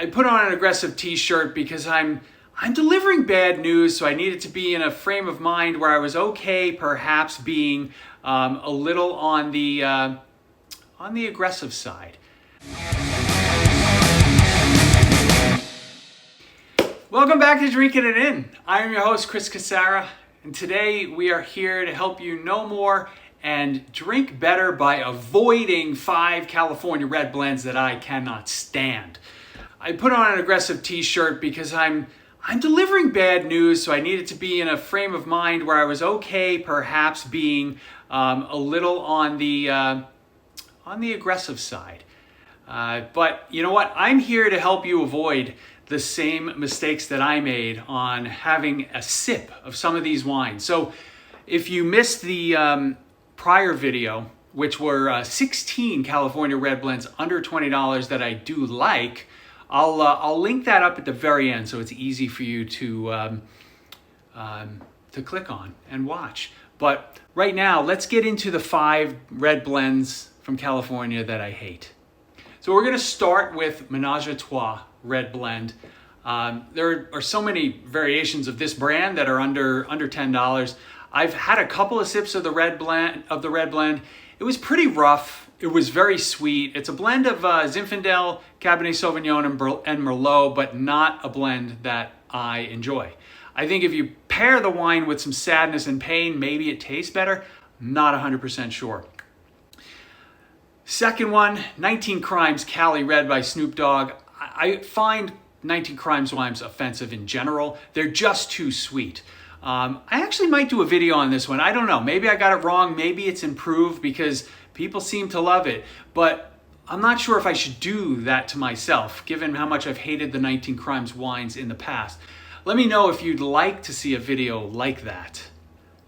I put on an aggressive t-shirt because I'm delivering bad news, so I needed to be in a frame of mind where I was okay, perhaps being a little on the aggressive side. Welcome back to Drinking It In. I am your host, Chris Casara, and today we are here to help you know more and drink better by avoiding 5 California red blends that I cannot stand. I put on an aggressive t-shirt because I'm delivering bad news, so I needed to be in a frame of mind where I was okay, perhaps being a little on the aggressive side. But you know what? I'm here to help you avoid the same mistakes that I made on having a sip of some of these wines. So if you missed the prior video, which were 16 California red blends under $20 that I do like, I'll link that up at the very end so it's easy for you to click on and watch. But right now, let's get into the 5 red blends from California that I hate. So we're going to start with Ménage à Trois red blend. There are so many variations of this brand that are under $10. I've had a couple of sips of the red blend. It was pretty rough. It was very sweet. It's a blend of Zinfandel, Cabernet Sauvignon, and Merlot, but not a blend that I enjoy. I think if you pair the wine with some sadness and pain, maybe it tastes better. Not 100% sure. Second one, 19 Crimes Cali Red by Snoop Dogg. I find 19 Crimes wines offensive in general. They're just too sweet. I actually might do a video on this one. I don't know. Maybe I got it wrong. Maybe it's improved because people seem to love it. But I'm not sure if I should do that to myself, given how much I've hated the 19 Crimes wines in the past. Let me know if you'd like to see a video like that.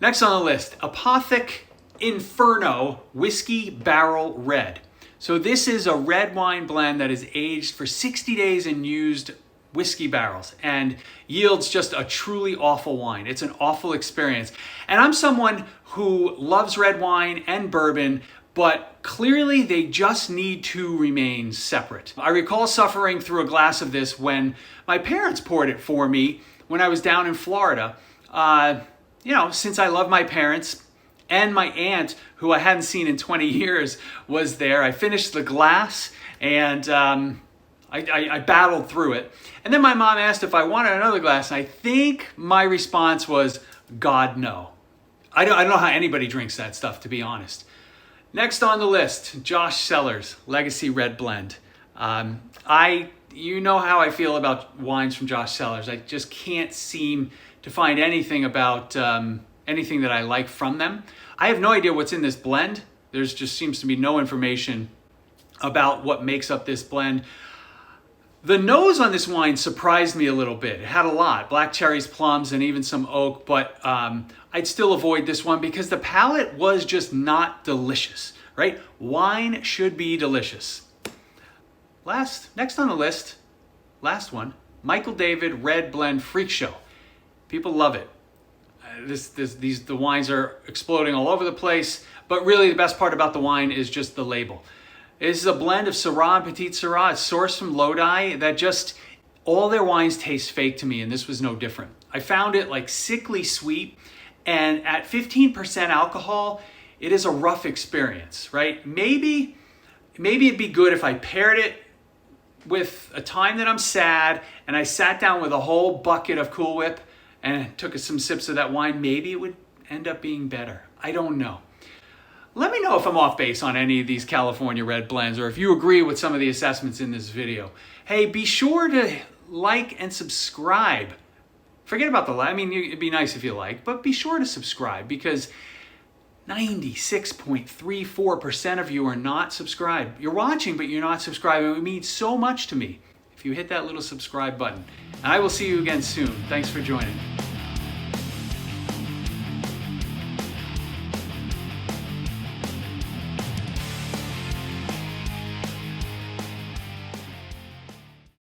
Next on the list, Apothic Inferno Whiskey Barrel Red. So this is a red wine blend that is aged for 60 days in used whiskey barrels and yields just a truly awful wine. It's an awful experience. And I'm someone who loves red wine and bourbon, but clearly they just need to remain separate. I recall suffering through a glass of this when my parents poured it for me when I was down in Florida. Since I love my parents and my aunt, who I hadn't seen in 20 years, was there. I finished the glass and I battled through it. And then my mom asked if I wanted another glass, and I think my response was, God, no. I don't know how anybody drinks that stuff, to be honest. Next on the list, Josh Cellars Legacy Red Blend. You know how I feel about wines from Josh Cellars. I just can't seem to find anything about anything that I like from them. I have no idea what's in this blend. There's just seems to be no information about what makes up this blend. The nose on this wine surprised me a little bit. It had a lot, black cherries, plums, and even some oak, but I'd still avoid this one because the palate was just not delicious, right? Wine should be delicious. Next on the list, last one, Michael David Red Blend Freak Show. People love it. The wines are exploding all over the place, but really the best part about the wine is just the label. This is a blend of Syrah and Petit Syrah. It's sourced from Lodi. All their wines taste fake to me, and this was no different. I found it like sickly sweet, and at 15% alcohol, it is a rough experience, right? Maybe it'd be good if I paired it with a time that I'm sad, and I sat down with a whole bucket of Cool Whip and took some sips of that wine. Maybe it would end up being better. I don't know. Let me know if I'm off base on any of these California red blends or if you agree with some of the assessments in this video. Hey, be sure to like and subscribe. Forget about the like. I mean, it'd be nice if you like, but be sure to subscribe because 96.34% of you are not subscribed. You're watching, but you're not subscribing. It means so much to me if you hit that little subscribe button. And I will see you again soon. Thanks for joining.